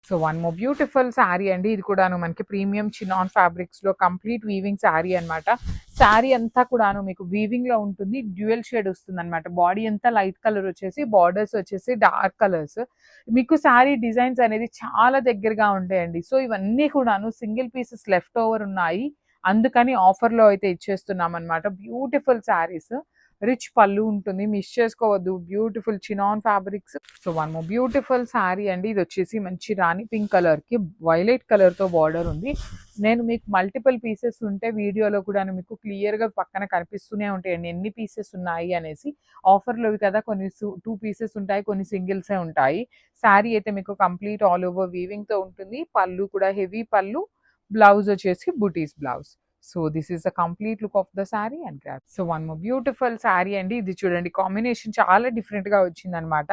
So one more beautiful sari అండి. ఇది కూడాను మనకి ప్రీమియం చినాన్ ఫ్యాబ్రిక్స్‌లో కంప్లీట్ వీవింగ్ శారీ అన్నమాట. శారీ అంతా కూడాను మీకు వీవింగ్‌లో ఉంటుంది. డ్యూయల్ షేడ్ వస్తుందన్నమాట. బాడీ అంతా లైట్ కలర్ వచ్చేసి, బార్డర్స్ వచ్చేసి డార్క్ కలర్స్. మీకు శారీ డిజైన్స్ అనేది చాలా దగ్గరగా ఉంటాయండి. సో ఇవన్నీ కూడాను సింగిల్ పీసెస్ లెఫ్ట్ ఓవర్ ఉన్నాయి. అందుకని ఆఫర్‌లో అయితే ఇచ్చేస్తున్నామన్నమాట. బ్యూటిఫుల్ శారీస్. రిచ్ పళ్ళు ఉంటుంది. మిస్ చేసుకోవద్దు. Beautiful chinon fabrics. So one more beautiful sari అండి. ఇది వచ్చేసి మంచి రాణి పింక్ కలర్‌కి వైలెట్ కలర్‌తో బార్డర్ ఉంది. నేను మీకు మల్టిపుల్ పీసెస్ ఉంటే వీడియోలో కూడా మీకు క్లియర్‌గా పక్కన కనిపిస్తూనే ఉంటాయండి ఎన్ని పీసెస్ ఉన్నాయి అనేసి. ఆఫర్‌లోవి కదా కొన్ని 2 పీసెస్ ఉంటాయి. కొన్ని సింగిల్సే ఉంటాయి. శారీ అయితే మీకు కంప్లీట్ ఆల్ ఓవర్ వీవింగ్‌తో ఉంటుంది. పళ్ళు కూడా హెవీ పళ్ళు. బ్లౌజ్ వచ్చేసి బుటీస్ blouse. So this is the complete look of the sari and grab. So one more beautiful sari అండి. ఇది చూడండి కాంబినేషన్ చాలా డిఫరెంట్‌గా వచ్చిందనమాట.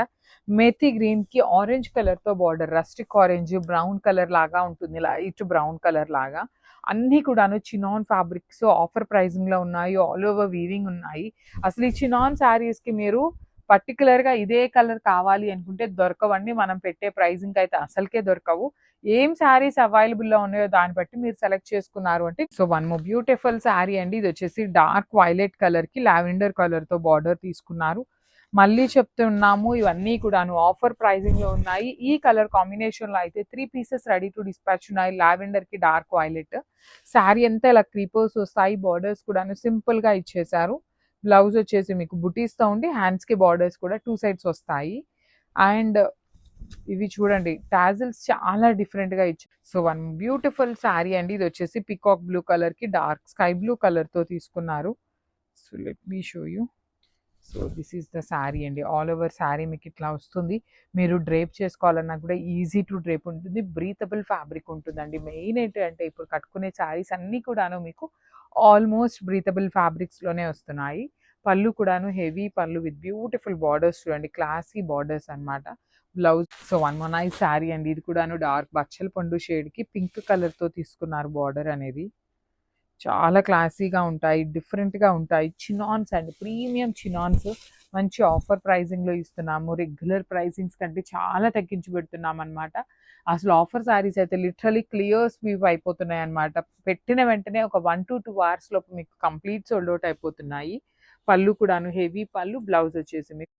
మెథీ గ్రీన్‌కి ఆరెంజ్ కలర్‌తో border, rustic orange, brown colour లాగా ఉంటుంది. లైట్ బ్రౌన్ కలర్ లాగా. అన్నీ కూడాను చినాన్ ఫ్యాబ్రిక్స్ ఆఫర్ ప్రైజింగ్‌లో ఉన్నాయి. ఆల్ ఓవర్ వీవింగ్ ఉన్నాయి. అసలు ఈ చినాన్ శారీస్‌కి మీరు పర్టిక్యులర్‌గా ఇదే కలర్ కావాలి అనుకుంటే దొరకవండి. మనం పెట్టే ప్రైజింగ్‌కి అయితే అసలుకే దొరకవు. ఏం శారీస్ అవైలబుల్‌లో ఉన్నాయో దాన్ని బట్టి మీరు సెలెక్ట్ చేసుకున్నారు అంటే so one more beautiful sari అండి. ఇది వచ్చేసి డార్క్ వైలెట్ కలర్‌కి లావెండర్ కలర్‌తో బార్డర్ తీసుకున్నారు. మళ్ళీ చెప్తున్నాము ఇవన్నీ కూడాను ఆఫర్ ప్రైజింగ్‌లో ఉన్నాయి. ఈ కలర్ కాంబినేషన్‌లో అయితే 3 పీసెస్ రెడీ టు డిస్పాచ్ ఉన్నాయి. లావెండర్‌కి డార్క్ వైలెట్. శారీ అంతా ఇలా క్రీపర్స్ వస్తాయి. బార్డర్స్ కూడాను సింపుల్‌గా ఇచ్చేశారు. బ్లౌజ్ వచ్చేసి మీకు బుటీస్‌తో ఉండి హ్యాండ్స్‌కి బార్డర్స్ కూడా 2 సైడ్స్ వస్తాయి. అండ్ ఇవి చూడండి టాజిల్స్ చాలా డిఫరెంట్‌గా ఇచ్చారు. సో వన్ బ్యూటిఫుల్ శారీ అండి. ఇది వచ్చేసి పీకాక్ బ్లూ కలర్‌కి డార్క్ స్కై బ్లూ కలర్‌తో తీసుకున్నారు. So let me show you. So this is the sari అండి. ఆల్ ఓవర్ శారీ మీకు ఇట్లా వస్తుంది. మీరు డ్రేప్ చేసుకోవాలన్నా కూడా ఈజీ టు డ్రేప్ ఉంటుంది. బ్రీతబుల్ ఫ్యాబ్రిక్ ఉంటుందండి. మెయిన్ ఏంటంటే ఇప్పుడు కట్టుకునే శారీస్ అన్నీ కూడాను మీకు ఆల్మోస్ట్ బ్రీతబుల్ ఫ్యాబ్రిక్స్‌లోనే వస్తున్నాయి. పళ్ళు కూడాను హెవీ పళ్ళు విత్ బ్యూటిఫుల్ బార్డర్స్ చూడండి. క్లాసీ బార్డర్స్ అన్నమాట. Blouse so one more nice sari అండి. ఇది కూడాను డార్క్ బచ్చల పండు షేడ్‌కి పింక్ కలర్‌తో తీసుకున్నారు బార్డర్ అనేది. చాలా క్లాసీగా ఉంటాయి. డిఫరెంట్‌గా ఉంటాయి. చినాన్స్ అండి. ప్రీమియం చినాన్స్ మంచి ఆఫర్ ప్రైజింగ్‌లో ఇస్తున్నాము. రెగ్యులర్ ప్రైజింగ్స్ కంటే చాలా తగ్గించి పెడుతున్నామనమాట. అసలు ఆఫర్ శారీస్ అయితే లిటరల్లీ క్లియర్ స్వీప్ అయిపోతున్నాయన్నమాట. పెట్టిన వెంటనే ఒక 1-2 అవర్స్ లోపు మీకు కంప్లీట్ సోల్డ్ ఔట్ అయిపోతున్నాయి. పళ్ళు కూడాను హెవీ పళ్ళు, బ్లౌజ్ వచ్చేసి మీకు